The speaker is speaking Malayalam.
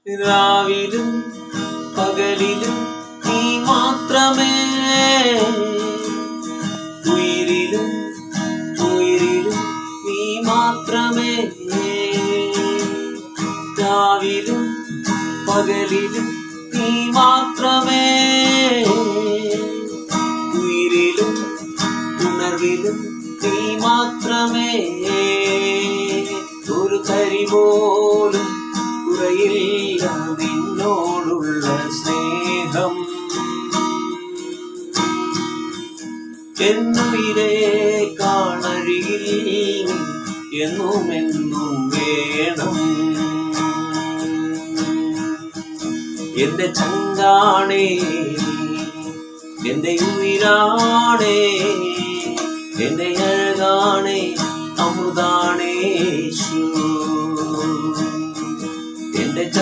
രാവിലും പകലിലും നീ മാത്രമേ, ഉയിരിലും ഉയിരിലും നീ മാത്രമേ. രാവിലും പകലിലും നീ മാത്രമേ, ഉയിരിലും ഉണർവിലും നീ മാത്രമേ. ഒരു തരി പോലും കുറയില്ല നിന്നോടുള്ള സ്നേഹം. എന്നുയിരേ കാണഴിയിൽ എന്നും എന്നും വേണം. എന്റെ ചങ്കാണേ, എന്റെ ഉയിരാണേ, എന്റെ അഴകാണേ.